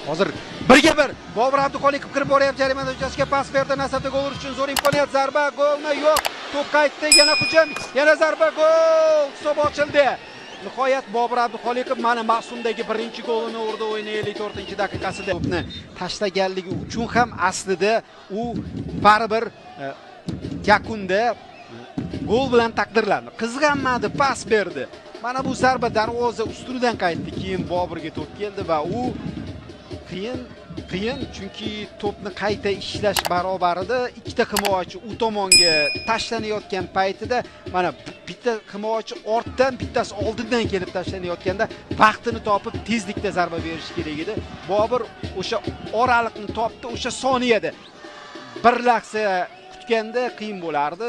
Hozir 1-1 Bobur Abduxoliqov kirib boryapti jarima maydonchasiga, pas berdi. Nasabda gol urish uchun zo'r imkoniyat, zarba, golmi yo'q. To'p qaytdi, yana hujum, yana zarba, gol. Hisob ochildi. Nihoyat Bobur Abduxoliqov mana mavsumdagi birinchi golini urdi o'yinning 54-daqiqasida. To'pni tashlaganligi uchun ham aslida u baribir yakunda gol bilan taqdirlandi. Qizg'anmadi, pas berdi. Mana bu zarba darvoza ustunidan qaytdi. Keyin Boburga to'p keldi va u qiyin chunki to'pni qayta ishlash barobarida ikkita himoyachi u tomonga tashlanayotgan paytida mana bitta himoyachi ortdan, bittasi oldindan kelib tashlanayotganda vaqtini topib tezlikda zarba berish kerak edi. Bobur o'sha oraliqni topdi, o'sha soniyada bir lahza kutganda qiyin bo'lardi.